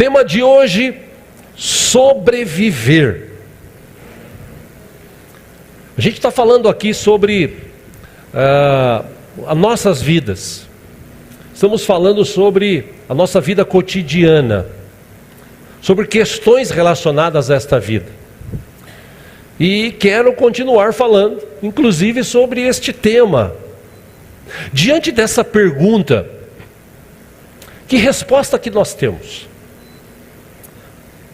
Tema de hoje: sobreviver. A gente está falando aqui sobre as nossas vidas. Estamos falando sobre a nossa vida cotidiana, sobre questões relacionadas a esta vida. E quero continuar falando, inclusive, sobre este tema. Diante dessa pergunta, que resposta que nós temos?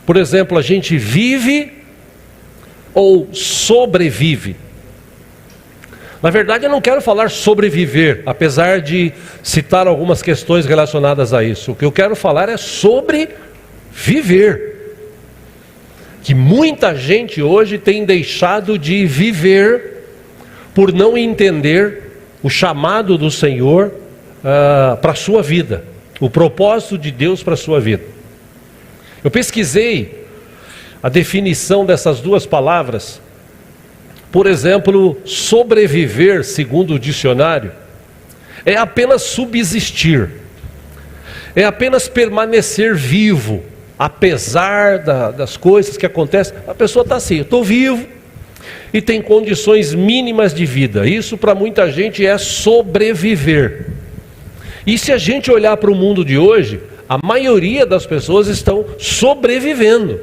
Por exemplo, a gente vive ou sobrevive? Na verdade, eu não quero falar sobreviver, apesar de citar algumas questões relacionadas a isso. O que eu quero falar é sobre viver. Que muita gente hoje tem deixado de viver por não entender o chamado do Senhor para a sua vida, o propósito de Deus para a sua vida. Eu pesquisei a definição dessas duas palavras. Por exemplo, sobreviver, segundo o dicionário, é apenas subsistir, é apenas permanecer vivo, apesar das coisas que acontecem. A pessoa está assim: eu estou vivo e tem condições mínimas de vida. Isso para muita gente é sobreviver. E se a gente olhar para o mundo de hoje, a maioria das pessoas estão sobrevivendo.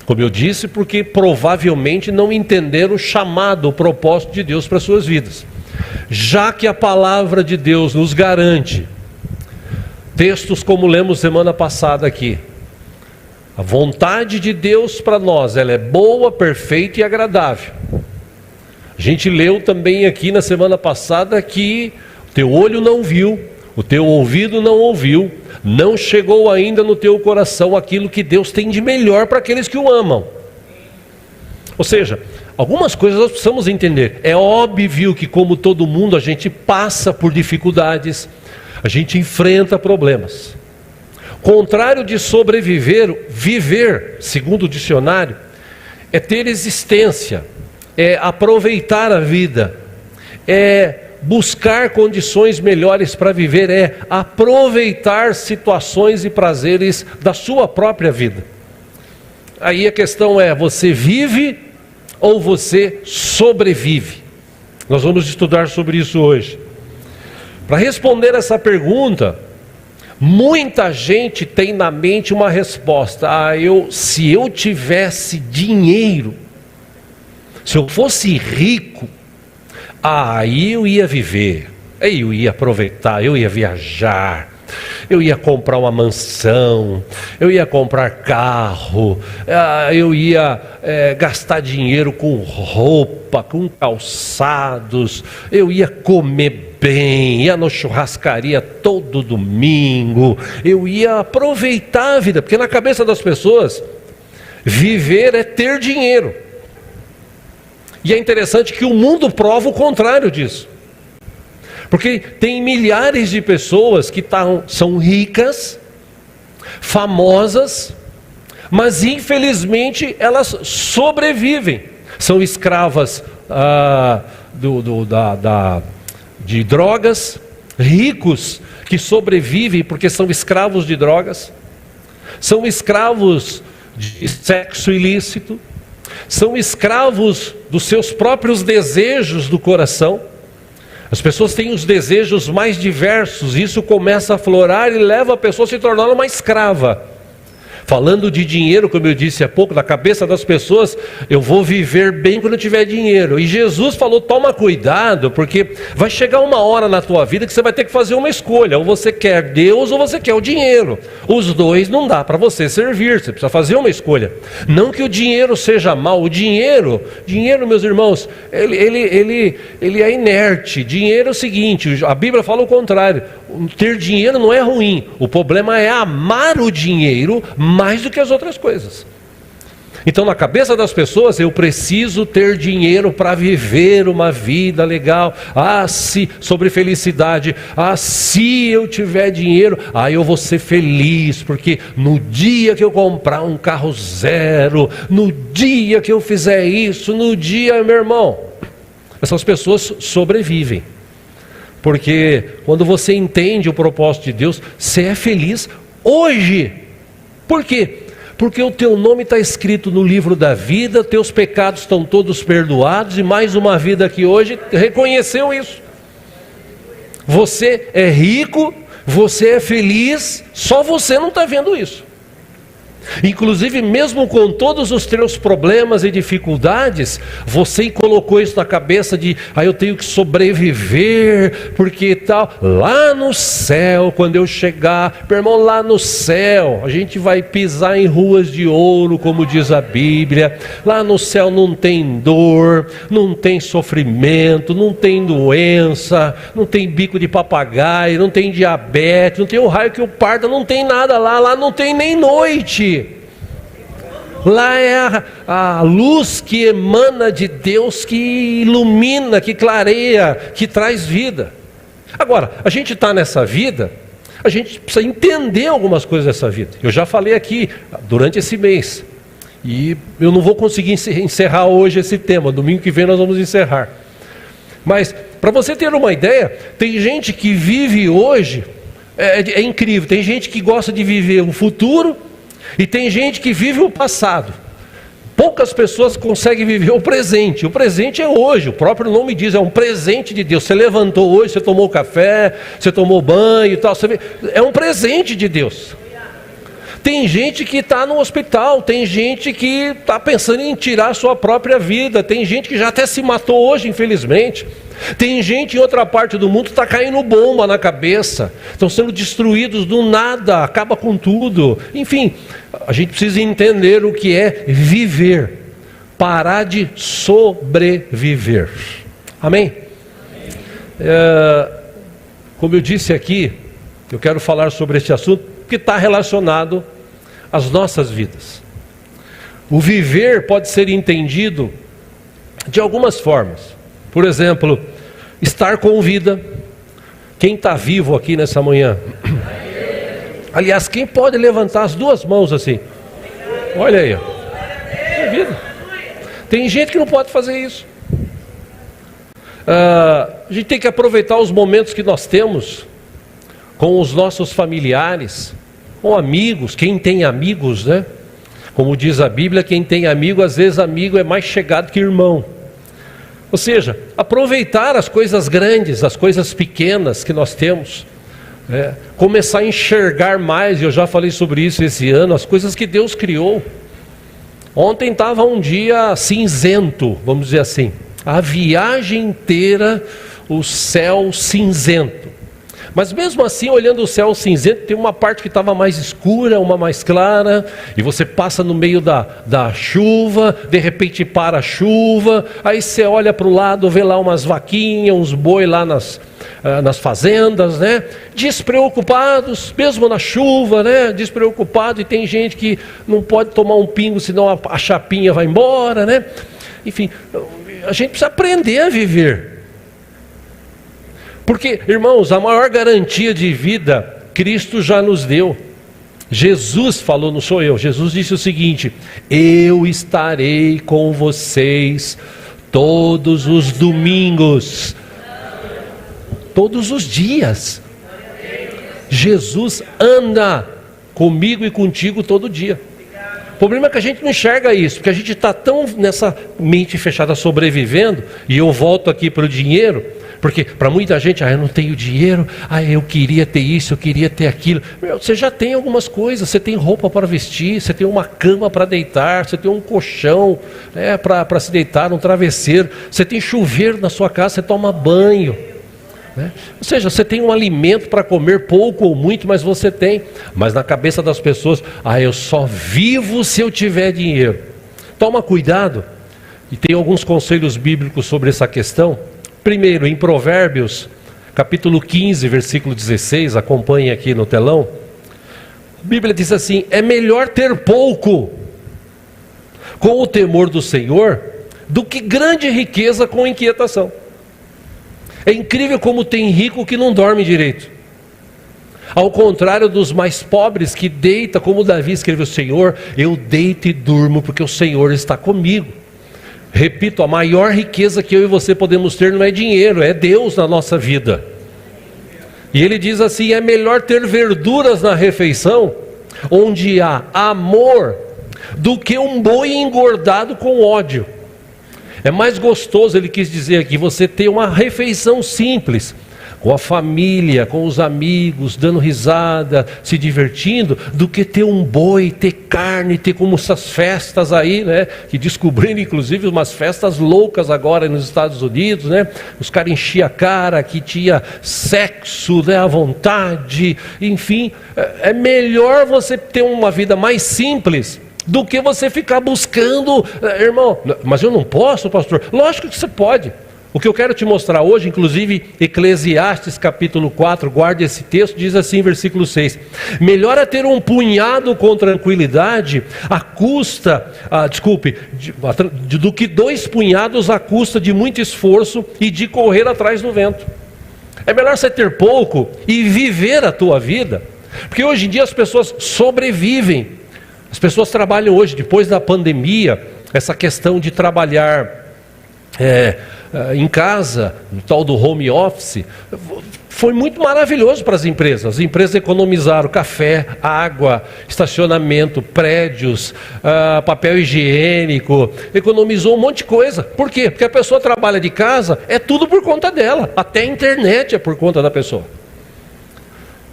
Como eu disse, porque provavelmente não entenderam o chamado, o propósito de Deus para as suas vidas. Já que a palavra de Deus nos garante, textos como lemos semana passada aqui, a vontade de Deus para nós, ela é boa, perfeita e agradável. A gente leu também aqui na semana passada que o teu olho não viu, o teu ouvido não ouviu, não chegou ainda no teu coração aquilo que Deus tem de melhor para aqueles que o amam. Ou seja, algumas coisas nós precisamos entender. É óbvio que, como todo mundo, a gente passa por dificuldades, a gente enfrenta problemas. Contrário de sobreviver, viver, segundo o dicionário, é ter existência, é aproveitar a vida, é buscar condições melhores para viver, é aproveitar situações e prazeres da sua própria vida. Aí a questão é: você vive ou você sobrevive? Nós vamos estudar sobre isso hoje. Para responder essa pergunta, muita gente tem na mente uma resposta: se eu tivesse dinheiro, se eu fosse rico, aí eu ia viver, aí eu ia aproveitar, eu ia viajar, eu ia comprar uma mansão, eu ia comprar carro, eu ia gastar dinheiro com roupa, com calçados, eu ia comer bem, ia na churrascaria todo domingo, eu ia aproveitar a vida, porque na cabeça das pessoas, viver é ter dinheiro. E é interessante que o mundo prova o contrário disso. Porque tem milhares de pessoas que são ricas, famosas, mas infelizmente elas sobrevivem. São escravas de drogas, ricos que sobrevivem porque são escravos de drogas, são escravos de sexo ilícito, são escravos dos seus próprios desejos do coração. As pessoas têm os desejos mais diversos, e isso começa a aflorar e leva a pessoa a se tornar uma escrava. Falando de dinheiro, como eu disse há pouco, na cabeça das pessoas: eu vou viver bem quando eu tiver dinheiro. E Jesus falou: toma cuidado, porque vai chegar uma hora na tua vida que você vai ter que fazer uma escolha. Ou você quer Deus ou você quer o dinheiro. Os dois não dá para você servir, você precisa fazer uma escolha. Não que o dinheiro seja mau. O dinheiro, meus irmãos, ele é inerte. Dinheiro é o seguinte, a Bíblia fala o contrário: ter dinheiro não é ruim, o problema é amar o dinheiro mais do que as outras coisas. Então, na cabeça das pessoas, eu preciso ter dinheiro para viver uma vida legal. Sobre felicidade. Se eu tiver dinheiro, eu vou ser feliz, porque no dia que eu comprar um carro zero, no dia que eu fizer isso, meu irmão, essas pessoas sobrevivem. Porque quando você entende o propósito de Deus, você é feliz hoje. Por quê? Porque o teu nome está escrito no livro da vida, teus pecados estão todos perdoados, e mais uma vida que hoje reconheceu isso. Você é rico, você é feliz, só você não está vendo isso. Inclusive, mesmo com todos os teus problemas e dificuldades, você colocou isso na cabeça de, eu tenho que sobreviver, porque tal. Lá no céu, quando eu chegar, meu irmão, lá no céu, a gente vai pisar em ruas de ouro, como diz a Bíblia. Lá no céu não tem dor, não tem sofrimento, não tem doença, não tem bico de papagaio, não tem diabetes, não tem o raio que o parta, não tem nada lá, lá não tem nem noite. Lá é a luz que emana de Deus, que ilumina, que clareia, que traz vida. Agora, a gente está nessa vida, a gente precisa entender algumas coisas dessa vida. Eu já falei aqui durante esse mês, e eu não vou conseguir encerrar hoje esse tema, domingo que vem nós vamos encerrar. Mas, para você ter uma ideia, tem gente que vive hoje, é incrível, tem gente que gosta de viver o futuro, e tem gente que vive o passado. Poucas pessoas conseguem viver o presente. O presente é hoje, o próprio nome diz, é um presente de Deus. Você levantou hoje, você tomou café, você tomou banho e tal, é um presente de Deus. Tem gente que está no hospital, tem gente que está pensando em tirar a sua própria vida, tem gente que já até se matou hoje, infelizmente. Tem gente em outra parte do mundo que está caindo bomba na cabeça, estão sendo destruídos do nada, acaba com tudo. Enfim, a gente precisa entender o que é viver, parar de sobreviver. Amém? Como eu disse aqui, eu quero falar sobre este assunto, que está relacionado às nossas vidas. O viver pode ser entendido de algumas formas. Por exemplo, estar com vida. Quem está vivo aqui nessa manhã? Aliás, quem pode levantar as duas mãos assim? Olha aí, é vida. Tem gente que não pode fazer isso. A gente tem que aproveitar os momentos que nós temos com os nossos familiares, com amigos, quem tem amigos, né? Como diz a Bíblia, quem tem amigo, às vezes amigo é mais chegado que irmão. Ou seja, aproveitar as coisas grandes, as coisas pequenas que nós temos, começar a enxergar mais, eu já falei sobre isso esse ano, as coisas que Deus criou. Ontem estava um dia cinzento, vamos dizer assim, a viagem inteira, o céu cinzento. Mas mesmo assim, olhando o céu cinzento, tem uma parte que estava mais escura, uma mais clara, e você passa no meio da chuva, de repente para a chuva, aí você olha para o lado, vê lá umas vaquinhas, uns boi lá nas fazendas, né? Despreocupados, mesmo na chuva, né? Despreocupado, e tem gente que não pode tomar um pingo, senão a chapinha vai embora, né? Enfim, a gente precisa aprender a viver. Porque, irmãos, a maior garantia de vida, Cristo já nos deu. Jesus falou, não sou eu, Jesus disse o seguinte: eu estarei com vocês todos os domingos, todos os dias. Jesus anda comigo e contigo todo dia. O problema é que a gente não enxerga isso, porque a gente está tão nessa mente fechada sobrevivendo, e eu volto aqui para o dinheiro, porque para muita gente, eu não tenho dinheiro, eu queria ter isso, eu queria ter aquilo. Você já tem algumas coisas, você tem roupa para vestir, você tem uma cama para deitar, você tem um colchão para se deitar, um travesseiro, você tem chuveiro na sua casa, você toma banho. Ou seja, você tem um alimento para comer, pouco ou muito, mas você tem. Mas na cabeça das pessoas, eu só vivo se eu tiver dinheiro. Toma cuidado, e tem alguns conselhos bíblicos sobre essa questão. Primeiro, em Provérbios, capítulo 15, versículo 16, acompanhe aqui no telão. A Bíblia diz assim: é melhor ter pouco com o temor do Senhor do que grande riqueza com inquietação. É incrível como tem rico que não dorme direito. Ao contrário dos mais pobres que deita, como Davi escreveu: Senhor, eu deito e durmo porque o Senhor está comigo. Repito, a maior riqueza que eu e você podemos ter não é dinheiro, é Deus na nossa vida. E ele diz assim: é melhor ter verduras na refeição onde há amor do que um boi engordado com ódio. É mais gostoso, ele quis dizer aqui, você ter uma refeição simples, com a família, com os amigos, dando risada, se divertindo, do que ter um boi, ter carne, ter como essas festas aí, né? Que descobriram inclusive umas festas loucas agora nos Estados Unidos, né? Os caras enchiam a cara, que tinha sexo, né, à vontade, enfim. É melhor você ter uma vida mais simples do que você ficar buscando, irmão, mas eu não posso, pastor. Lógico que você pode. O que eu quero te mostrar hoje, inclusive Eclesiastes capítulo 4, guarde esse texto, diz assim, versículo 6: melhor é ter um punhado com tranquilidade do que 2 punhados à custa de muito esforço e de correr atrás do vento. É melhor você ter pouco e viver a tua vida, porque hoje em dia as pessoas sobrevivem. As pessoas trabalham hoje, depois da pandemia, essa questão de trabalhar em casa, no tal do home office, foi muito maravilhoso para as empresas. As empresas economizaram café, água, estacionamento, prédios, papel higiênico, economizou um monte de coisa. Por quê? Porque a pessoa trabalha de casa, é tudo por conta dela, até a internet é por conta da pessoa.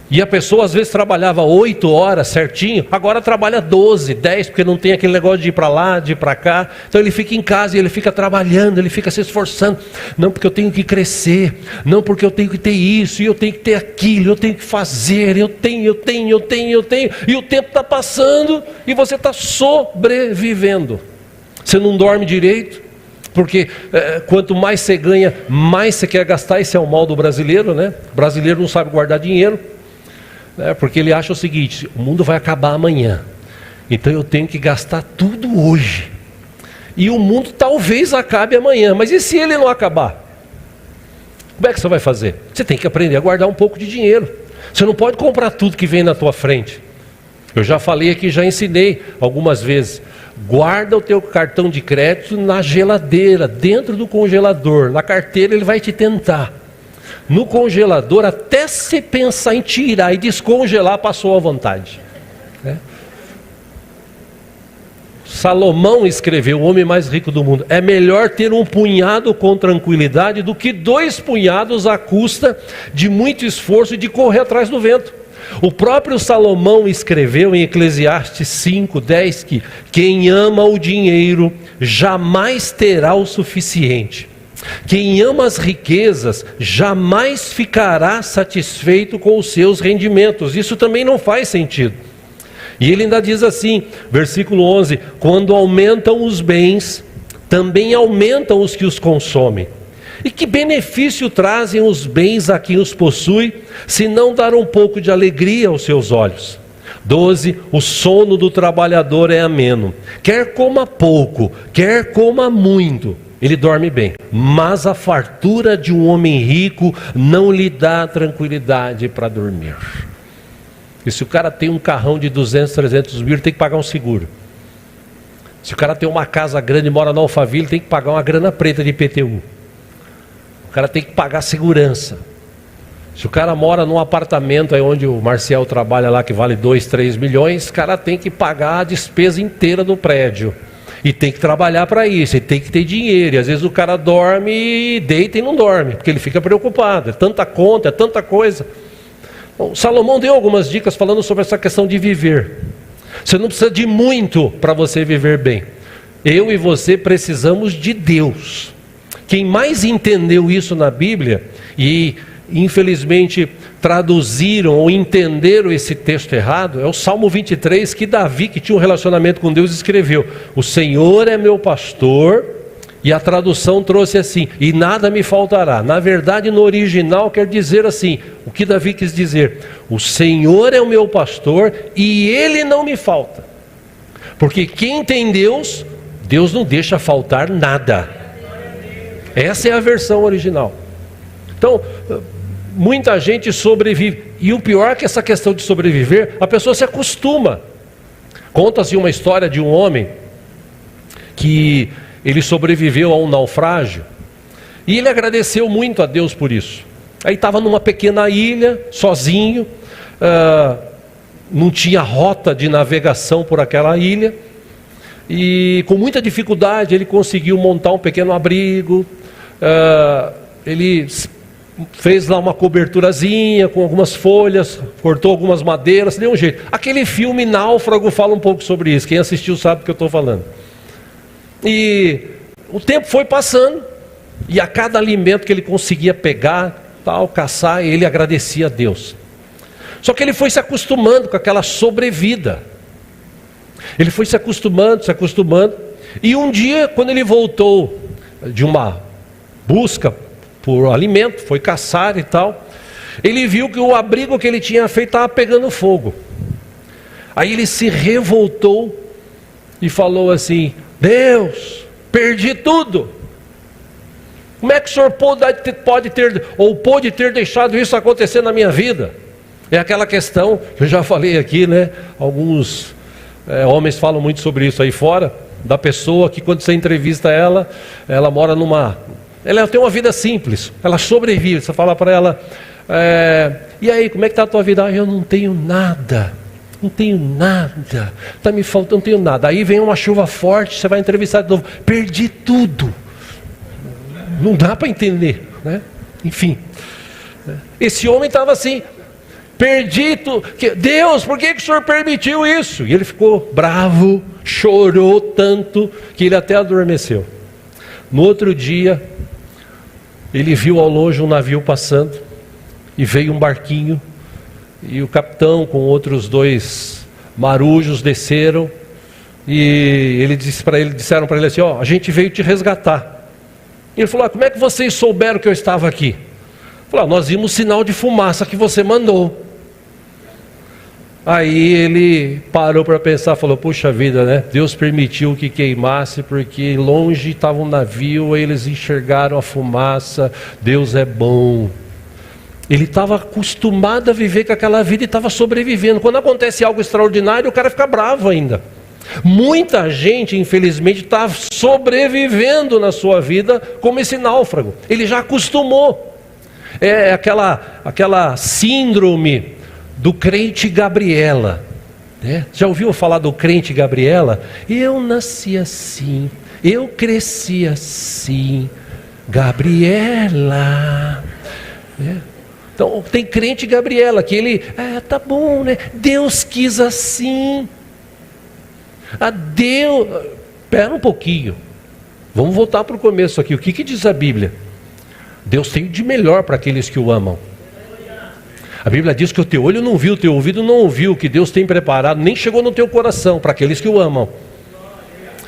E a pessoa às vezes trabalhava 8 horas certinho, agora trabalha 12, 10, porque não tem aquele negócio de ir para lá, de ir para cá. Então ele fica em casa e ele fica trabalhando, ele fica se esforçando. Não porque eu tenho que crescer, não porque eu tenho que ter isso, e eu tenho que ter aquilo, eu tenho que fazer, eu tenho. E o tempo está passando e você está sobrevivendo. Você não dorme direito, porque quanto mais você ganha, mais você quer gastar. Esse é o mal do brasileiro, né? O brasileiro não sabe guardar dinheiro. Porque ele acha o seguinte: o mundo vai acabar amanhã, então eu tenho que gastar tudo hoje, e o mundo talvez acabe amanhã, mas e se ele não acabar? Como é que você vai fazer? Você tem que aprender a guardar um pouco de dinheiro. Você não pode comprar tudo que vem na tua frente. Eu já falei aqui, já ensinei algumas vezes: guarda o teu cartão de crédito na geladeira, dentro do congelador. Na carteira ele vai te tentar. No congelador, até se pensar em tirar e descongelar, passou à vontade. Salomão escreveu, o homem mais rico do mundo: é melhor ter um punhado com tranquilidade do que 2 punhados à custa de muito esforço e de correr atrás do vento. O próprio Salomão escreveu em Eclesiastes 5:10 que quem ama o dinheiro jamais terá o suficiente. Quem ama as riquezas jamais ficará satisfeito com os seus rendimentos. Isso também não faz sentido. E ele ainda diz assim, versículo 11: quando aumentam os bens, também aumentam os que os consomem. E que benefício trazem os bens a quem os possui, se não dar um pouco de alegria aos seus olhos? 12, o sono do trabalhador é ameno. Quer coma pouco, quer coma muito, ele dorme bem, mas a fartura de um homem rico não lhe dá tranquilidade para dormir. E se o cara tem um carrão de 200, 300 mil, ele tem que pagar um seguro. Se o cara tem uma casa grande e mora no Alphaville, ele tem que pagar uma grana preta de IPTU. O cara tem que pagar segurança. Se o cara mora num apartamento aí onde o Marcial trabalha lá, que vale 2, 3 milhões, o cara tem que pagar a despesa inteira do prédio. E tem que trabalhar para isso, e tem que ter dinheiro. E às vezes o cara dorme, deita e não dorme, porque ele fica preocupado. É tanta conta, é tanta coisa. Bom, Salomão deu algumas dicas falando sobre essa questão de viver. Você não precisa de muito para você viver bem. Eu e você precisamos de Deus. Quem mais entendeu isso na Bíblia, e infelizmente traduziram ou entenderam esse texto errado, é o Salmo 23, que Davi, que tinha um relacionamento com Deus, escreveu: o Senhor é meu pastor, e a tradução trouxe assim: e nada me faltará. Na verdade, no original quer dizer assim, o que Davi quis dizer: o Senhor é o meu pastor e Ele não me falta. Porque quem tem Deus, Deus não deixa faltar nada. Essa é a versão original. Então, muita gente sobrevive, e o pior é que essa questão de sobreviver, a pessoa se acostuma. Conta-se uma história de um homem que ele sobreviveu a um naufrágio, e ele agradeceu muito a Deus por isso. Aí estava numa pequena ilha, sozinho, não tinha rota de navegação por aquela ilha, e com muita dificuldade ele conseguiu montar um pequeno abrigo. Ele fez lá uma coberturazinha com algumas folhas, cortou algumas madeiras, deu um jeito. Aquele filme Náufrago fala um pouco sobre isso, quem assistiu sabe do que eu estou falando. E o tempo foi passando, e a cada alimento que ele conseguia pegar, tal, caçar, ele agradecia a Deus. Só que ele foi se acostumando com aquela sobrevida. Ele foi se acostumando, e um dia, quando ele voltou de uma busca por alimento, foi caçar e tal, ele viu que o abrigo que ele tinha feito estava pegando fogo. Aí ele se revoltou e falou assim: Deus, perdi tudo. Como é que o Senhor pôde ter deixado isso acontecer na minha vida? É aquela questão que eu já falei aqui, né? Alguns homens falam muito sobre isso aí fora, da pessoa que quando você entrevista ela mora ela tem uma vida simples, ela sobrevive. Você fala para ela, e aí, como é que está a tua vida? Eu não tenho nada, está me faltando, não tenho nada. Aí vem uma chuva forte, você vai entrevistar de novo, perdi tudo. Não dá para entender, né? Enfim, esse homem estava assim, perdi tudo. Deus, por que o Senhor permitiu isso? E ele ficou bravo, chorou tanto que ele até adormeceu. No outro dia, ele viu ao longe um navio passando, e veio um barquinho, e o capitão com outros 2 marujos desceram, e disseram para ele assim: a gente veio te resgatar. Ele falou: como é que vocês souberam que eu estava aqui? Ele falou: nós vimos o sinal de fumaça que você mandou. Aí ele parou para pensar, falou: puxa vida, né? Deus permitiu que queimasse, porque longe estava um navio, aí eles enxergaram a fumaça. Deus é bom. Ele estava acostumado a viver com aquela vida e estava sobrevivendo. Quando acontece algo extraordinário, o cara fica bravo ainda. Muita gente, infelizmente, está sobrevivendo na sua vida como esse náufrago. Ele já acostumou. É aquela síndrome do crente Gabriela, né? Já ouviu falar do crente Gabriela? Eu nasci assim, eu cresci assim, Gabriela, né? Então tem crente Gabriela que ele, tá bom, né? Deus quis assim. Espera um pouquinho, vamos voltar para o começo aqui. O que diz a Bíblia? Deus tem de melhor para aqueles que o amam. A Bíblia diz que o teu olho não viu, o teu ouvido não ouviu, o que Deus tem preparado, nem chegou no teu coração, para aqueles que o amam.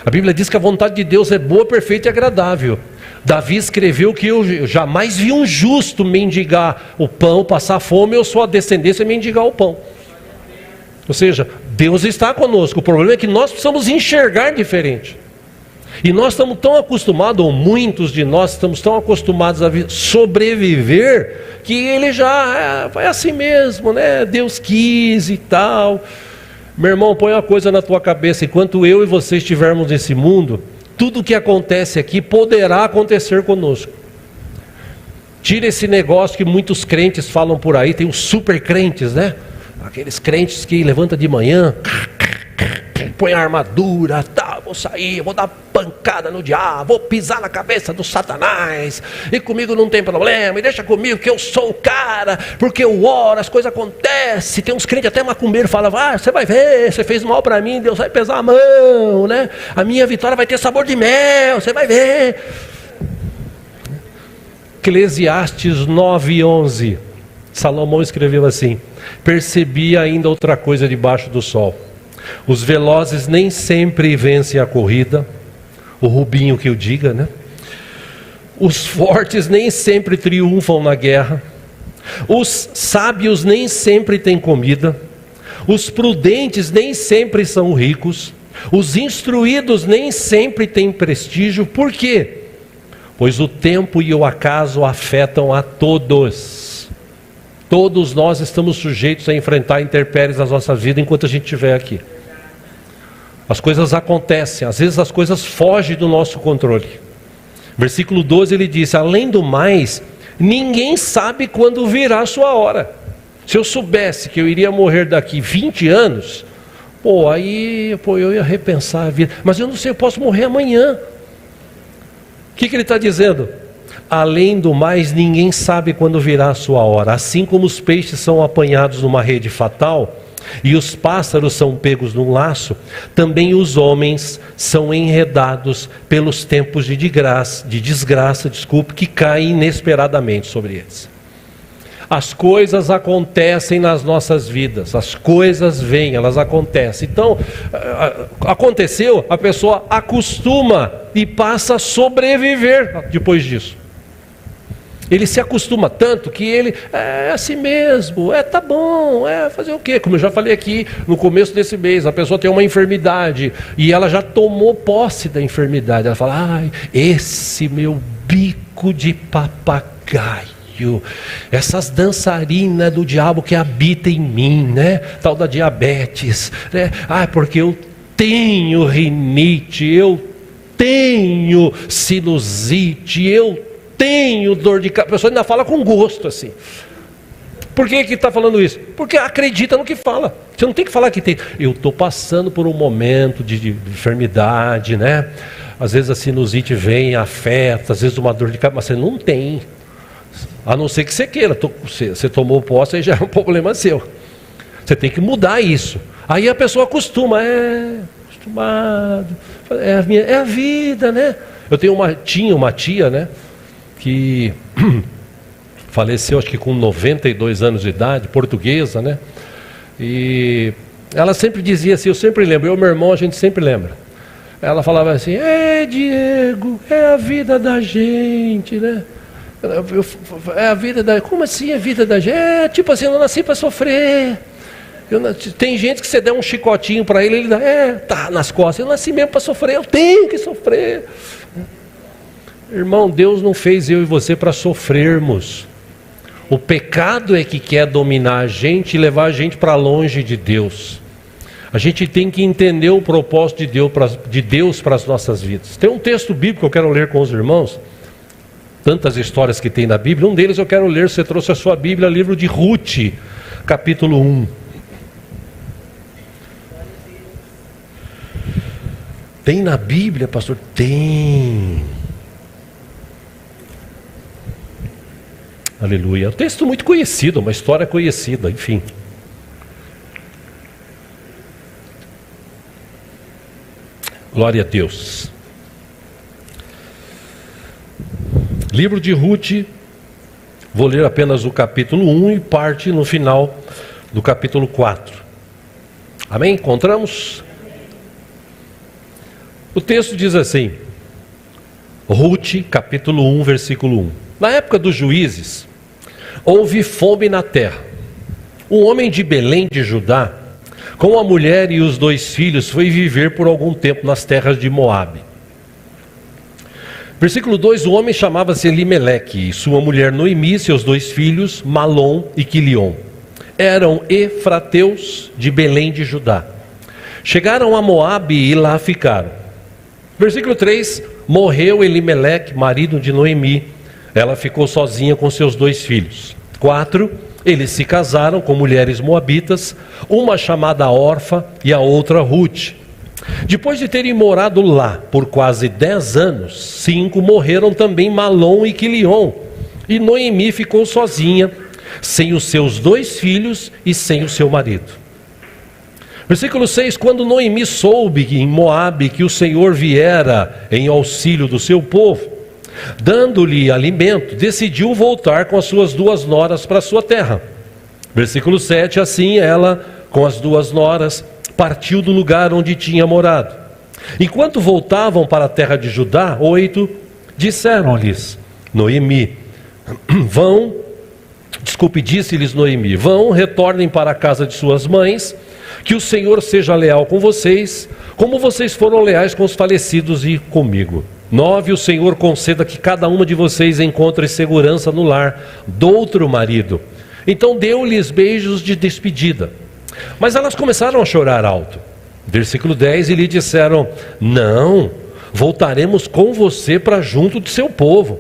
A Bíblia diz que a vontade de Deus é boa, perfeita e agradável. Davi escreveu que eu jamais vi um justo mendigar o pão, passar fome, ou sua descendência mendigar o pão. Ou seja, Deus está conosco. O problema é que nós precisamos enxergar diferente. E nós estamos tão acostumados, ou muitos de nós estamos tão acostumados a sobreviver, que ele já é assim mesmo, né? Deus quis e tal. Meu irmão, põe uma coisa na tua cabeça: enquanto eu e você estivermos nesse mundo, tudo o que acontece aqui poderá acontecer conosco. Tira esse negócio que muitos crentes falam por aí, tem os super crentes, né? Aqueles crentes que levantam de manhã, põe a armadura, tá, vou sair, vou dar pancada no diabo, vou pisar na cabeça do Satanás, e comigo não tem problema, e deixa comigo que eu sou o cara, porque eu oro, as coisas acontecem. Tem uns crentes até macumbeiro, falam: você vai ver, você fez mal para mim, Deus vai pesar a mão, né? A minha vitória vai ter sabor de mel, você vai ver. Eclesiastes 9:11, Salomão escreveu assim: percebi ainda outra coisa debaixo do sol. Os velozes nem sempre vencem a corrida, o Rubinho que o diga, né? Os fortes nem sempre triunfam na guerra, os sábios nem sempre têm comida, os prudentes nem sempre são ricos, os instruídos nem sempre têm prestígio. Por quê? Pois o tempo e o acaso afetam a todos. Todos nós estamos sujeitos a enfrentar intempéries nas nossas vidas enquanto a gente estiver aqui. As coisas acontecem, às vezes as coisas fogem do nosso controle. Versículo 12 ele diz: além do mais, ninguém sabe quando virá a sua hora. Se eu soubesse que eu iria morrer daqui 20 anos, eu ia repensar a vida. Mas eu não sei, eu posso morrer amanhã. O que ele está dizendo? Além do mais, ninguém sabe quando virá a sua hora. Assim como os peixes são apanhados numa rede fatal e os pássaros são pegos num laço, também os homens são enredados pelos tempos de desgraça, que caem inesperadamente sobre eles. As coisas acontecem nas nossas vidas, as coisas vêm, elas acontecem. Então, aconteceu, a pessoa acostuma e passa a sobreviver depois disso. Ele se acostuma tanto que ele é assim mesmo, tá bom, fazer o quê? Como eu já falei aqui no começo desse mês, a pessoa tem uma enfermidade e ela já tomou posse da enfermidade. Ela fala, esse meu bico de papagaio, essas dançarinas do diabo que habita em mim, né? Tal da diabetes, né? Porque eu tenho rinite, eu tenho sinusite, eu tenho dor de cabeça. A pessoa ainda fala com gosto assim. Por que está falando isso? Porque acredita no que fala. Você não tem que falar que tem. Eu estou passando por um momento de enfermidade, né? Às vezes a sinusite vem, afeta, às vezes uma dor de cabeça, mas você não tem. A não ser que você queira. Você tomou posse, aí já é um problema seu. Você tem que mudar isso. Aí a pessoa acostuma, acostumado. É a vida, né? Eu tinha uma tia, né? Que faleceu, acho que com 92 anos de idade, portuguesa, né? E ela sempre dizia assim, eu sempre lembro, eu e meu irmão, a gente sempre lembra. Ela falava assim, Diego, é a vida da gente, né? É a vida da... Como assim a vida da gente? Tipo assim, eu não nasci para sofrer. Tem gente que você der um chicotinho para ele dá, tá nas costas, eu nasci mesmo para sofrer, eu tenho que sofrer. Irmão, Deus não fez eu e você para sofrermos. O pecado é que quer dominar a gente e levar a gente para longe de Deus. A gente tem que entender o propósito de Deus para as nossas vidas. Tem um texto bíblico que eu quero ler com os irmãos. Tantas histórias que tem na Bíblia. Um deles eu quero ler, você trouxe a sua Bíblia, livro de Ruth, capítulo 1. Tem na Bíblia, pastor? Tem. Aleluia. É um texto muito conhecido, uma história conhecida, enfim. Glória a Deus. Livro de Ruth, vou ler apenas o capítulo 1 e parte no final do capítulo 4. Amém? Encontramos? O texto diz assim, Ruth, capítulo 1, versículo 1. Na época dos juízes, houve fome na terra. Um homem de Belém de Judá, com a mulher e os 2 filhos, foi viver por algum tempo nas terras de Moabe. Versículo 2, o homem chamava-se Elimeleque, e sua mulher Noemi, e seus 2 filhos, Malom e Quilion. Eram efrateus de Belém de Judá. Chegaram a Moabe e lá ficaram. Versículo 3, morreu Elimeleque, marido de Noemi. Ela ficou sozinha com seus 2 filhos. 4, eles se casaram com mulheres moabitas, uma chamada Orfa e a outra Ruth. Depois de terem morado lá por quase 10 anos, 5 morreram também Malom e Quilion. E Noemi ficou sozinha, sem os seus 2 filhos e sem o seu marido. Versículo 6, quando Noemi soube em Moabe que o Senhor viera em auxílio do seu povo, dando-lhe alimento, decidiu voltar com as suas 2 noras para a sua terra. Versículo 7, assim ela, com as 2 noras, partiu do lugar onde tinha morado. Enquanto voltavam para a terra de Judá, 8, disseram-lhes Noemi, disse-lhes Noemi, retornem para a casa de suas mães, que o Senhor seja leal com vocês, como vocês foram leais com os falecidos e comigo. 9, o Senhor conceda que cada uma de vocês encontre segurança no lar do outro marido. Então deu-lhes beijos de despedida. Mas elas começaram a chorar alto. Versículo 10, e lhe disseram, não, voltaremos com você para junto de seu povo.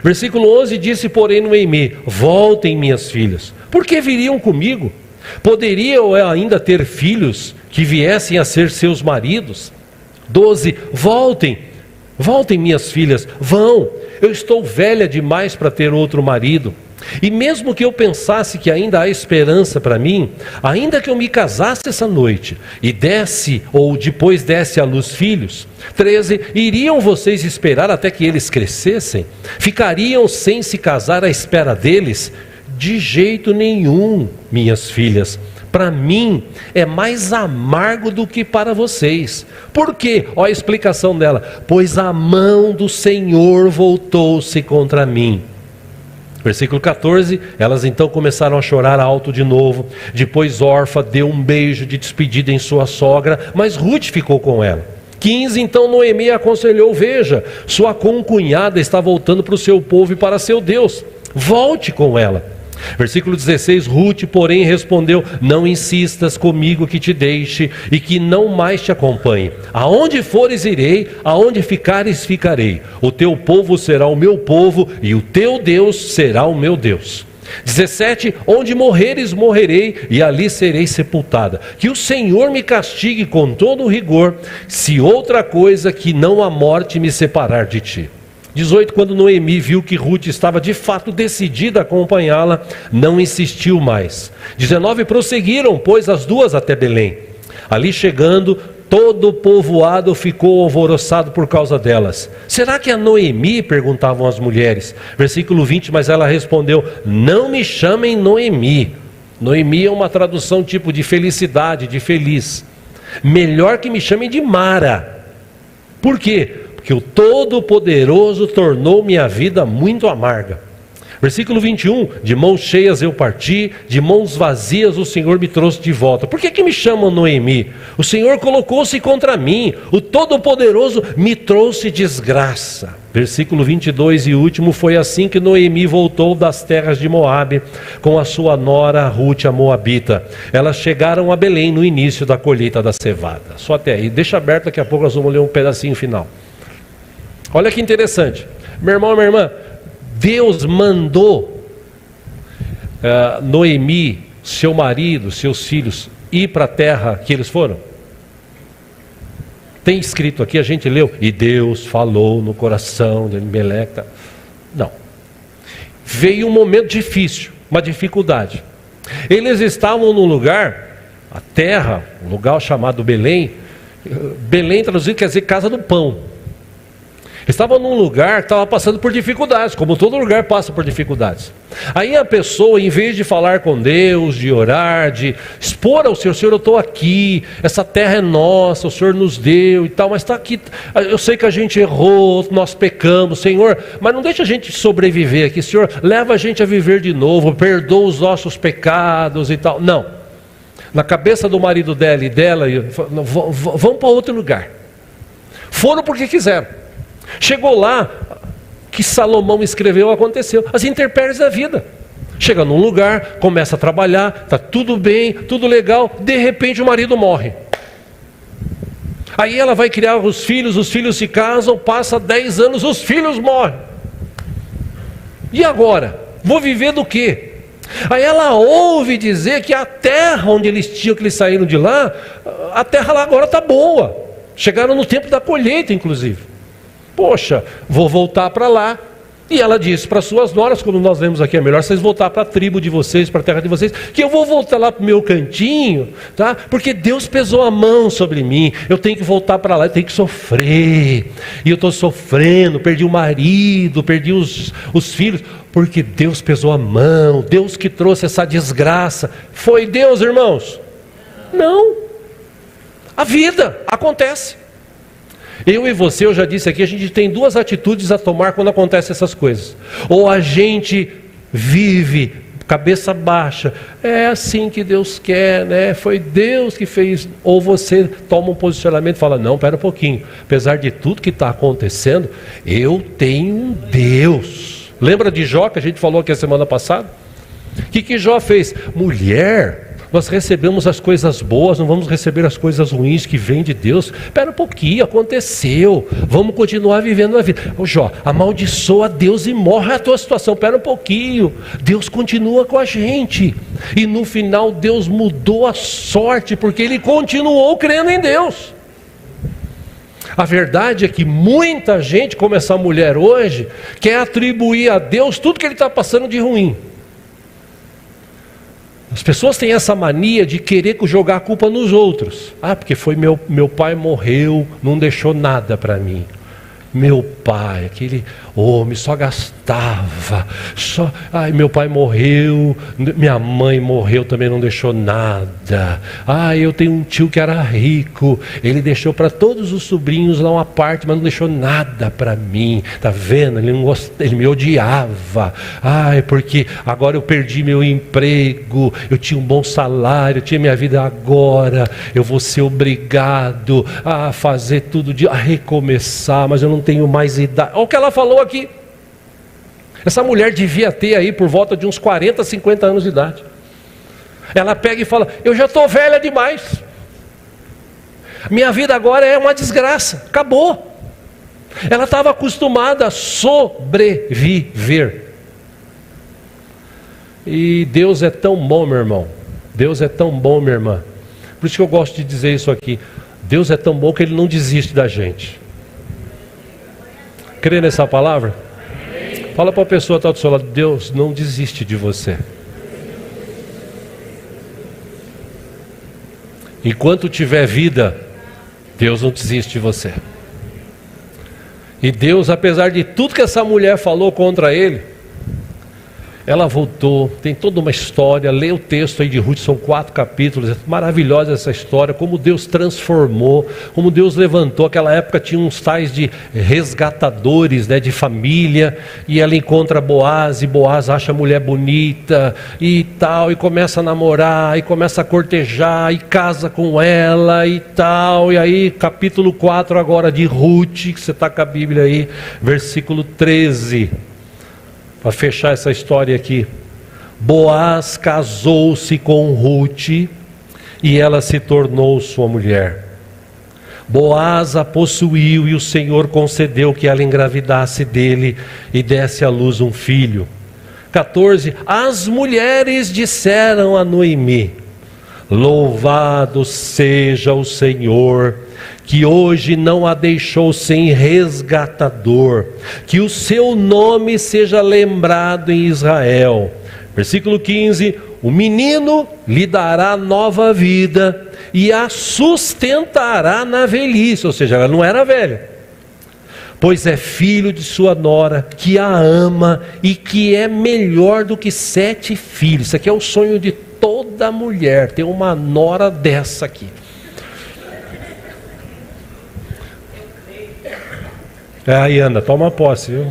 Versículo 11, disse porém Noemi: voltem minhas filhas, por que viriam comigo? Poderia eu ainda ter filhos que viessem a ser seus maridos? 12, voltem minhas filhas, vão, eu estou velha demais para ter outro marido. E mesmo que eu pensasse que ainda há esperança para mim, ainda que eu me casasse essa noite e desse ou depois desse à luz filhos. 13, iriam vocês esperar até que eles crescessem? Ficariam sem se casar à espera deles? De jeito nenhum, minhas filhas. Para mim é mais amargo do que para vocês. Por quê? Olha a explicação dela: pois a mão do Senhor voltou-se contra mim. Versículo 14, elas então começaram a chorar alto de novo. Depois Orfa deu um beijo de despedida em sua sogra, mas Ruth ficou com ela. 15, então Noemi aconselhou: veja, sua concunhada está voltando para o seu povo e para seu Deus, volte com ela. Versículo 16, Ruth porém respondeu: não insistas comigo que te deixe e que não mais te acompanhe. Aonde fores irei, aonde ficares ficarei. O teu povo será o meu povo e o teu Deus será o meu Deus. 17, onde morreres morrerei e ali serei sepultada. Que o Senhor me castigue com todo o rigor, se outra coisa que não a morte me separar de ti. 18, quando Noemi viu que Ruth estava de fato decidida a acompanhá-la, não insistiu mais. 19, prosseguiram, pois, as duas até Belém. Ali chegando, todo o povoado ficou alvoroçado por causa delas. Será que é Noemi? Perguntavam as mulheres. Versículo 20, mas ela respondeu: não me chamem Noemi. Noemi é uma tradução tipo de felicidade, de feliz. Melhor que me chamem de Mara. Por quê? Que o Todo-Poderoso tornou minha vida muito amarga. Versículo 21, de mãos cheias eu parti, de mãos vazias o Senhor me trouxe de volta. Por que me chamam Noemi? O Senhor colocou-se contra mim, o Todo-Poderoso me trouxe desgraça. Versículo 22 e último, foi assim que Noemi voltou das terras de Moabe, com a sua nora Ruth a Moabita. Elas chegaram a Belém no início da colheita da cevada. Só até aí, deixa aberto, daqui a pouco nós vamos ler um pedacinho final. Olha que interessante, meu irmão, minha irmã, Deus mandou Noemi, seu marido, seus filhos, ir para a terra que eles foram? Tem escrito aqui, a gente leu, e Deus falou no coração de Elimeleque. Não, veio um momento difícil, uma dificuldade. Eles estavam num lugar, a terra, um lugar chamado Belém. Belém traduzido quer dizer casa do pão. Estavam num lugar que estava passando por dificuldades, como todo lugar passa por dificuldades. Aí a pessoa, em vez de falar com Deus, de orar, de expor ao Senhor: Senhor, eu estou aqui, essa terra é nossa, o Senhor nos deu e tal, mas está aqui, eu sei que a gente errou, nós pecamos, Senhor, mas não deixa a gente sobreviver aqui, Senhor, leva a gente a viver de novo, perdoa os nossos pecados e tal. Não, na cabeça do marido dela e dela, vão para outro lugar. Foram porque quiseram. Chegou lá, que Salomão escreveu, aconteceu, as intempéries da vida. Chega num lugar, começa a trabalhar, está tudo bem, tudo legal, de repente o marido morre. Aí ela vai criar os filhos se casam, passa 10 anos, os filhos morrem. E agora? Vou viver do quê? Aí ela ouve dizer que a terra onde eles tinham, que eles saíram de lá, a terra lá agora está boa. Chegaram no tempo da colheita, inclusive. Poxa, vou voltar para lá. E ela disse para suas noras, como nós lemos aqui, é melhor vocês voltar para a tribo de vocês, para a terra de vocês, que eu vou voltar lá para o meu cantinho, tá? Porque Deus pesou a mão sobre mim, eu tenho que voltar para lá, eu tenho que sofrer, e eu estou sofrendo, perdi o marido, perdi os filhos, porque Deus pesou a mão, Deus que trouxe essa desgraça. Foi Deus, irmãos? Não. A vida acontece. Eu e você, eu já disse aqui, a gente tem duas atitudes a tomar quando acontecem essas coisas. Ou a gente vive cabeça baixa, é assim que Deus quer, né? Foi Deus que fez. Ou você toma um posicionamento e fala: não, pera um pouquinho, apesar de tudo que está acontecendo, eu tenho um Deus. Lembra de Jó, que a gente falou aqui a semana passada? O que Jó fez? Mulher, Nós recebemos as coisas boas, não vamos receber as coisas ruins que vêm de Deus. Espera um pouquinho, aconteceu. Vamos continuar vivendo a vida. Ô Jó, amaldiçoa Deus e morre a tua situação. Espera um pouquinho. Deus continua com a gente. E no final Deus mudou a sorte, porque ele continuou crendo em Deus. A verdade é que muita gente, como essa mulher hoje, quer atribuir a Deus tudo que ele está passando de ruim. As pessoas têm essa mania de querer jogar a culpa nos outros. Porque foi meu pai morreu, não deixou nada para mim. Meu pai, aquele homem só gastava, meu pai morreu, minha mãe morreu, também não deixou nada. Eu tenho um tio que era rico, ele deixou para todos os sobrinhos lá uma parte, mas não deixou nada para mim. Tá vendo? Ele me odiava. Porque agora eu perdi meu emprego, eu tinha um bom salário, eu tinha minha vida agora, eu vou ser obrigado a fazer tudo, a recomeçar, mas eu não tenho mais idade. Olha o que ela falou aqui. Essa mulher devia ter aí por volta de uns 40, 50 anos de idade. Ela pega e fala: eu já estou velha demais, minha vida agora é uma desgraça, acabou. Ela estava acostumada a sobreviver. E Deus é tão bom, meu irmão. Deus é tão bom, minha irmã. Por isso que eu gosto de dizer isso aqui. Deus é tão bom que Ele não desiste da gente. Crê nessa palavra? Fala para a pessoa que está do seu lado: Deus não desiste de você. Enquanto tiver vida, Deus não desiste de você. E Deus, apesar de tudo que essa mulher falou contra ele, ela voltou, tem toda uma história. Lê o texto aí de Ruth, são 4 capítulos, é maravilhosa essa história, como Deus transformou, como Deus levantou. Aquela época tinha uns tais de resgatadores, de família, e ela encontra Boaz, e Boaz acha a mulher bonita, e tal, e começa a namorar, e começa a cortejar, e casa com ela, e tal. E aí capítulo 4 agora de Ruth, que você está com a Bíblia aí, versículo 13, para fechar essa história aqui. Boaz casou-se com Ruth e ela se tornou sua mulher. Boaz a possuiu e o Senhor concedeu que ela engravidasse dele e desse à luz um filho. 14. As mulheres disseram a Noemi: louvado seja o Senhor, que hoje não a deixou sem resgatador, que o seu nome seja lembrado em Israel. Versículo 15: o menino lhe dará nova vida e a sustentará na velhice, ou seja, ela não era velha, pois é filho de sua nora, que a ama e que é melhor do que 7 filhos. Isso aqui é o sonho de toda mulher, ter uma nora dessa aqui. Aí Ana, toma posse, viu?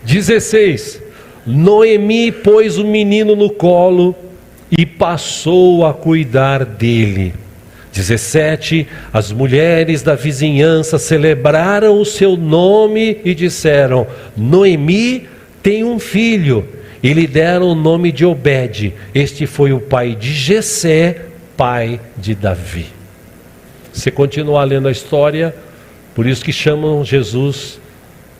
16. Noemi pôs o menino no colo e passou a cuidar dele. 17. As mulheres da vizinhança celebraram o seu nome e disseram: Noemi tem um filho. E lhe deram o nome de Obed. Este foi o pai de Jessé, pai de Davi. Se continuar lendo a história, por isso que chamam Jesus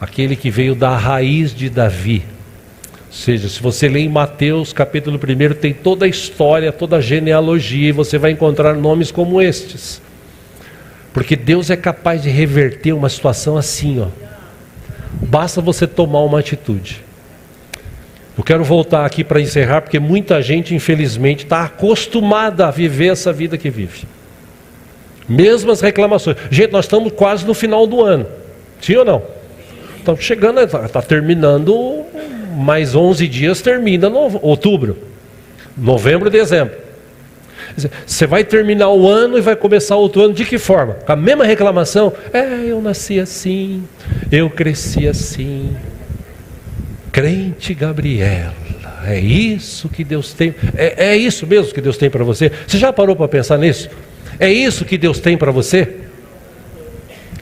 aquele que veio da raiz de Davi. Ou seja, se você ler em Mateus capítulo 1, tem toda a história, toda a genealogia, e você vai encontrar nomes como estes. Porque Deus é capaz de reverter uma situação assim, ó. Basta você tomar uma atitude. Eu quero voltar aqui para encerrar, porque muita gente, infelizmente, está acostumada a viver essa vida que vive. Mesmas reclamações. Gente, nós estamos quase no final do ano. Sim ou não? Estamos chegando, está terminando, mais 11 dias termina outubro, novembro, dezembro. Você vai terminar o ano e vai começar outro ano de que forma? Com a mesma reclamação? Eu nasci assim, eu cresci assim. Crente Gabriela, é isso que Deus tem, é isso mesmo que Deus tem para você? Você já parou para pensar nisso? É isso que Deus tem para você?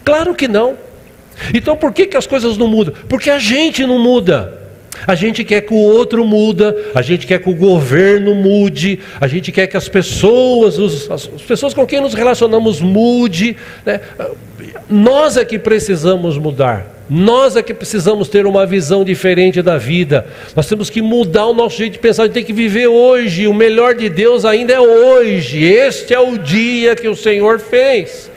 Claro que não. Então por que as coisas não mudam? Porque a gente não muda. A gente quer que o outro muda, a gente quer que o governo mude, a gente quer que as pessoas com quem nos relacionamos mude, né? Nós é que precisamos mudar, nós é que precisamos ter uma visão diferente da vida. Nós temos que mudar o nosso jeito de pensar, a gente tem que viver hoje, o melhor de Deus ainda é hoje, este é o dia que o Senhor fez.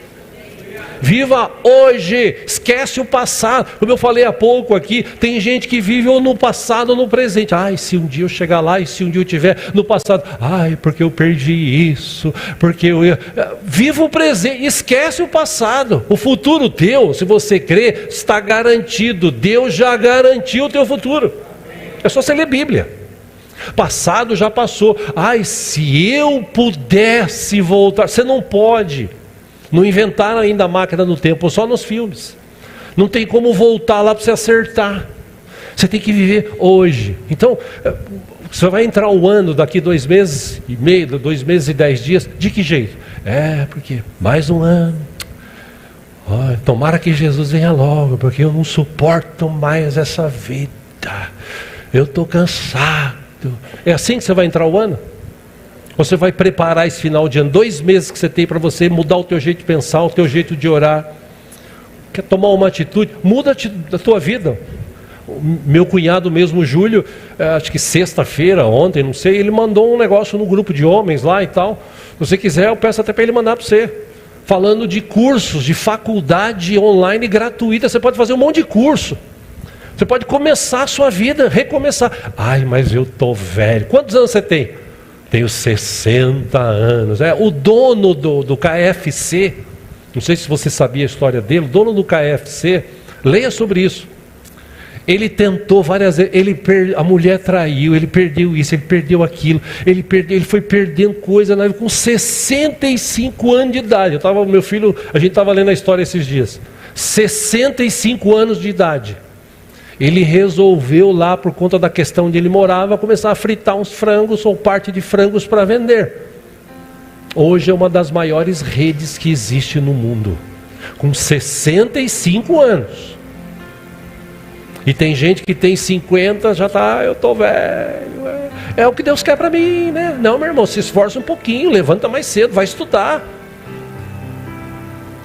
Viva hoje, esquece o passado. Como eu falei há pouco aqui, tem gente que vive ou no passado ou no presente. Ai, se um dia eu chegar lá, e se um dia eu estiver no passado, ai, porque eu perdi isso, porque eu ia... Viva o presente, esquece o passado. O futuro teu, se você crê, está garantido. Deus já garantiu o teu futuro. É só você ler Bíblia. Passado já passou. Ai, se eu pudesse voltar. Você não pode. Não inventaram ainda a máquina do tempo, só nos filmes. Não tem como voltar lá para você acertar. Você tem que viver hoje. Então, você vai entrar o ano daqui 2 meses e meio, 2 meses e 10 dias. De que jeito? Porque mais um ano. Tomara que Jesus venha logo, porque eu não suporto mais essa vida. Eu estou cansado. É assim que você vai entrar o ano? Você vai preparar esse final de ano, 2 meses que você tem para você mudar o teu jeito de pensar, o teu jeito de orar. Quer tomar uma atitude? Muda a tua vida. O meu cunhado mesmo, Júlio, acho que sexta-feira, ontem, não sei, ele mandou um negócio no grupo de homens lá e tal. Se você quiser, eu peço até para ele mandar para você. Falando de cursos, de faculdade online gratuita, você pode fazer um monte de curso. Você pode começar a sua vida, recomeçar. Ai, mas eu estou velho. Quantos anos você tem? Tenho 60 anos. O dono do KFC, não sei se você sabia a história dele, o dono do KFC, leia sobre isso. Ele tentou várias vezes, a mulher traiu, ele perdeu isso, ele perdeu aquilo, ele foi perdendo coisa com 65 anos de idade. Meu filho, a gente estava lendo a história esses dias. 65 anos de idade. Ele resolveu lá, por conta da questão onde ele morava, começar a fritar uns frangos ou parte de frangos para vender. Hoje é uma das maiores redes que existe no mundo, com 65 anos. E tem gente que tem 50, já está, eu estou velho. É o que Deus quer para mim, né? Não, meu irmão, se esforça um pouquinho, levanta mais cedo, vai estudar.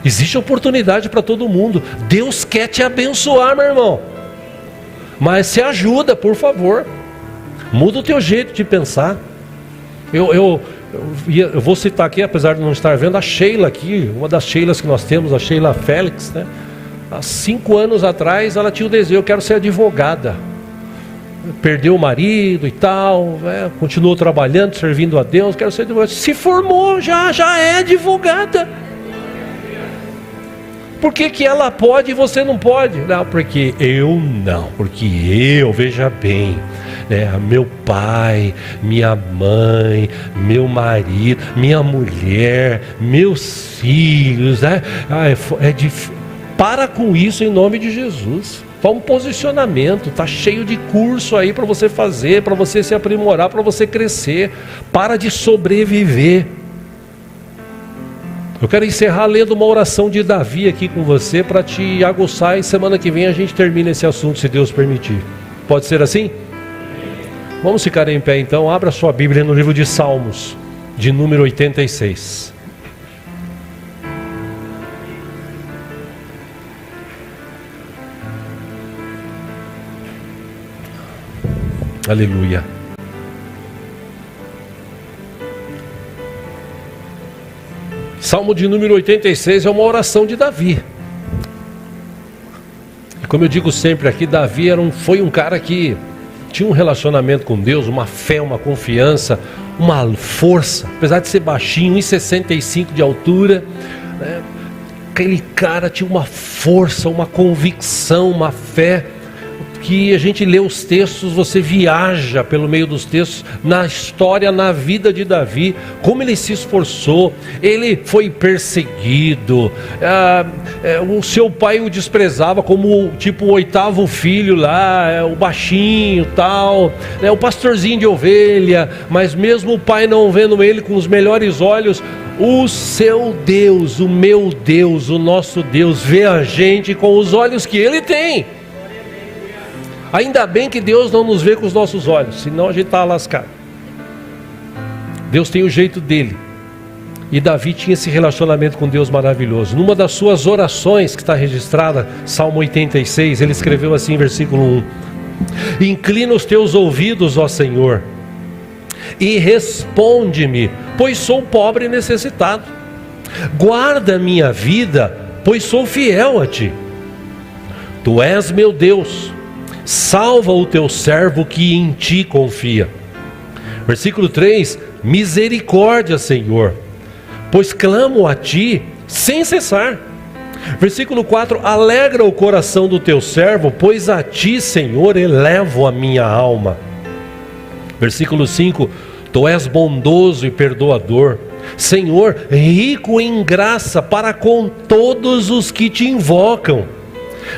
Existe oportunidade para todo mundo. Deus quer te abençoar, meu irmão. Mas se ajuda, por favor. Muda o teu jeito de pensar. Eu vou citar aqui, apesar de não estar vendo, a Sheila aqui, uma das Sheilas que nós temos, a Sheila Félix, né? Há 5 anos atrás ela tinha o desejo, eu quero ser advogada. Perdeu o marido e tal, continuou trabalhando, servindo a Deus, quero ser advogada. Se formou, já é advogada. Por que ela pode e você não pode? Não, porque eu não. Porque eu, veja bem, meu pai, minha mãe, meu marido, minha mulher, meus filhos, para com isso em nome de Jesus. Faz um posicionamento, está cheio de curso aí para você fazer, para você se aprimorar, para você crescer. Para de sobreviver. Eu quero encerrar lendo uma oração de Davi aqui com você para te aguçar, e semana que vem a gente termina esse assunto, se Deus permitir. Pode ser assim? Vamos ficar em pé então. Abra sua Bíblia no livro de Salmos, de número 86. Aleluia. Salmo de número 86 é uma oração de Davi. E como eu digo sempre aqui, Davi foi um cara que tinha um relacionamento com Deus, uma fé, uma confiança, uma força. Apesar de ser baixinho, 1,65 de altura, né? Aquele cara tinha uma força, uma convicção, uma fé, que a gente lê os textos, você viaja pelo meio dos textos, na história, na vida de Davi, como ele se esforçou. Ele foi perseguido, o seu pai o desprezava como tipo o 8º filho lá, o baixinho tal, o pastorzinho de ovelha, mas mesmo o pai não vendo ele com os melhores olhos, o seu Deus, o meu Deus, o nosso Deus vê a gente com os olhos que ele tem. Ainda bem que Deus não nos vê com os nossos olhos, senão a gente está lascado. Deus tem o jeito dele. E Davi tinha esse relacionamento com Deus maravilhoso. Numa das suas orações, que está registrada, Salmo 86, ele escreveu assim, versículo 1: Inclina os teus ouvidos, ó Senhor, e responde-me, pois sou pobre e necessitado. Guarda minha vida, pois sou fiel a ti. Tu és meu Deus, salva o teu servo que em ti confia. Versículo 3: Misericórdia, Senhor, pois clamo a ti sem cessar. Versículo 4: Alegra o coração do teu servo, pois a ti, Senhor, elevo a minha alma. Versículo 5: Tu és bondoso e perdoador, Senhor, rico em graça para com todos os que te invocam.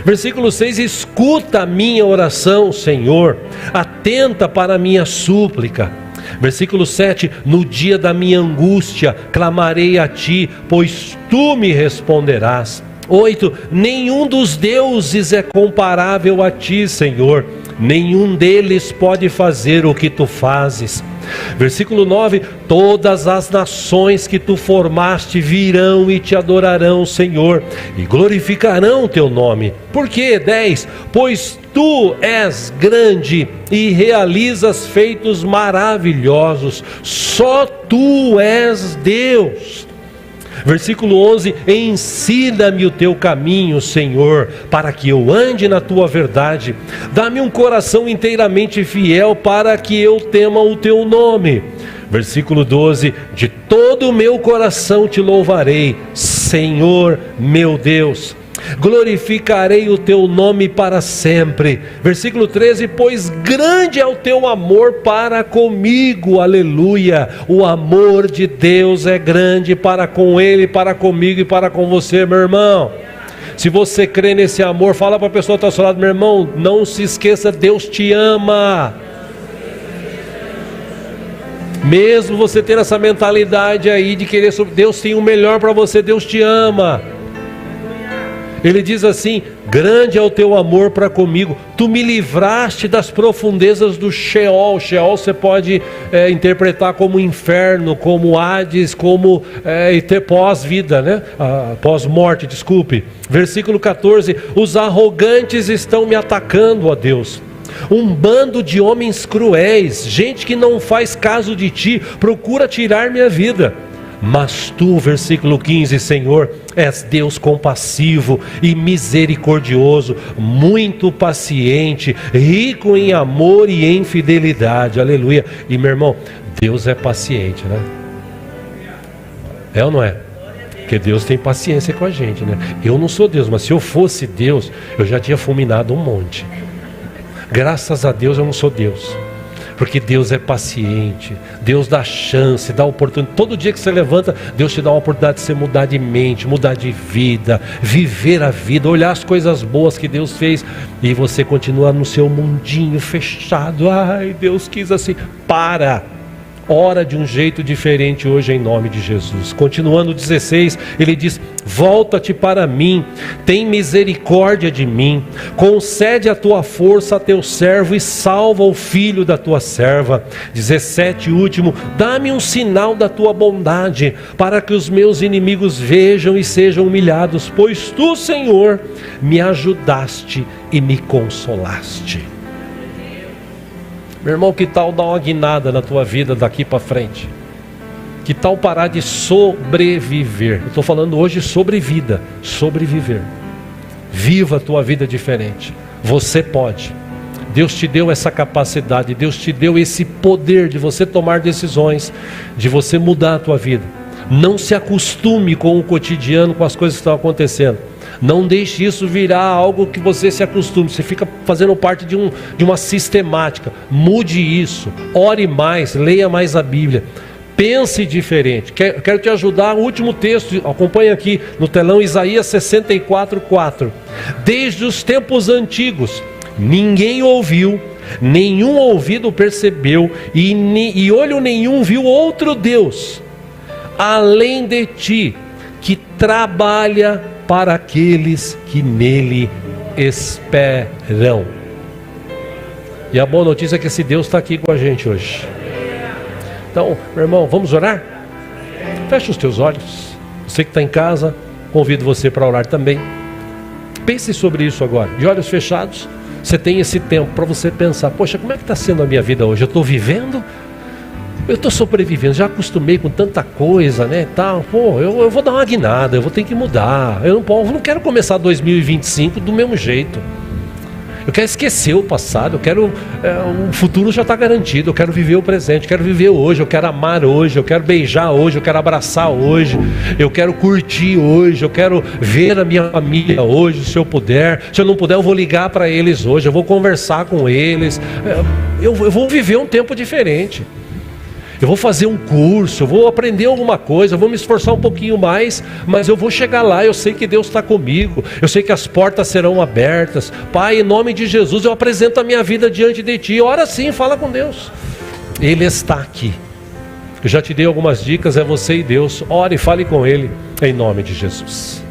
Versículo 6: Escuta a minha oração, Senhor, atenta para a minha súplica. Versículo 7: No dia da minha angústia clamarei a ti, pois tu me responderás. 8: Nenhum dos deuses é comparável a ti, Senhor, nenhum deles pode fazer o que tu fazes. Versículo 9: Todas as nações que tu formaste virão e te adorarão, Senhor, e glorificarão o teu nome. Por quê? 10: Pois tu és grande e realizas feitos maravilhosos, só tu és Deus. Versículo 11: Ensina-me o teu caminho, Senhor, para que eu ande na tua verdade. Dá-me um coração inteiramente fiel, para que eu tema o teu nome. Versículo 12: De todo o meu coração te louvarei, Senhor meu Deus. Glorificarei o teu nome para sempre. Versículo 13: Pois grande é o teu amor para comigo, aleluia. O amor de Deus é grande para com ele, para comigo e para com você, meu irmão. Se você crê nesse amor, fala para a pessoa que está ao seu lado: meu irmão, não se esqueça, Deus te ama. Mesmo você ter essa mentalidade aí de querer, Deus tem o melhor para você, Deus te ama. Ele diz assim: grande é o teu amor para comigo, tu me livraste das profundezas do Sheol. Sheol você pode interpretar como inferno, como Hades, como pós-vida, né? Pós-morte, desculpe. Versículo 14: Os arrogantes estão me atacando, ó Deus. Um bando de homens cruéis, gente que não faz caso de ti, procura tirar minha vida. Mas tu, versículo 15, Senhor, és Deus compassivo e misericordioso, muito paciente, rico em amor e em fidelidade, aleluia. E meu irmão, Deus é paciente, né? É ou não é? Porque Deus tem paciência com a gente, né? Eu não sou Deus, mas se eu fosse Deus, eu já tinha fulminado um monte. Graças a Deus eu não sou Deus, porque Deus é paciente, Deus dá chance, dá oportunidade. Todo dia que você levanta, Deus te dá uma oportunidade de você mudar de mente, mudar de vida, viver a vida, olhar as coisas boas que Deus fez, e você continua no seu mundinho fechado. Ai, Deus quis assim. Ora de um jeito diferente hoje em nome de Jesus. Continuando 16, ele diz: volta-te para mim, tem misericórdia de mim, concede a tua força a teu servo e salva o filho da tua serva. 17, último: dá-me um sinal da tua bondade, para que os meus inimigos vejam e sejam humilhados, pois tu, Senhor, me ajudaste e me consolaste. Meu irmão, que tal dar uma guinada na tua vida daqui para frente? Que tal parar de sobreviver? Eu estou falando hoje sobre vida, sobreviver. Viva a tua vida diferente. Você pode. Deus te deu essa capacidade, Deus te deu esse poder de você tomar decisões, de você mudar a tua vida. Não se acostume com o cotidiano, com as coisas que estão acontecendo. Não deixe isso virar algo que você se acostume. Você fica fazendo parte de uma sistemática. Mude isso. Ore mais, leia mais a Bíblia. Pense diferente. Quero te ajudar. O último texto, acompanha aqui no telão, Isaías 64:4. Desde os tempos antigos, ninguém ouviu, nenhum ouvido percebeu, e olho nenhum viu outro Deus, além de ti, que trabalha para aqueles que nele esperam. E a boa notícia é que esse Deus está aqui com a gente hoje. Então, meu irmão, vamos orar? Feche os teus olhos. Você que está em casa, convido você para orar também. Pense sobre isso agora, de olhos fechados. Você tem esse tempo para você pensar: poxa, como é que está sendo a minha vida hoje? Eu estou vivendo? Eu estou sobrevivendo? Já acostumei com tanta coisa, né? Tal. Pô, eu vou dar uma guinada, eu vou ter que mudar. Eu não quero começar 2025 do mesmo jeito. Eu quero esquecer o passado, o futuro já está garantido, eu quero viver o presente, eu quero viver hoje, eu quero amar hoje, eu quero beijar hoje, eu quero abraçar hoje, eu quero curtir hoje, eu quero ver a minha família hoje, se eu puder. Se eu não puder, eu vou ligar para eles hoje, eu vou conversar com eles, eu vou viver um tempo diferente. Eu vou fazer um curso, eu vou aprender alguma coisa, eu vou me esforçar um pouquinho mais, mas eu vou chegar lá, eu sei que Deus está comigo, eu sei que as portas serão abertas. Pai, em nome de Jesus, eu apresento a minha vida diante de Ti. Ora sim, fala com Deus. Ele está aqui. Eu já te dei algumas dicas, é você e Deus. Ore e fale com Ele, em nome de Jesus.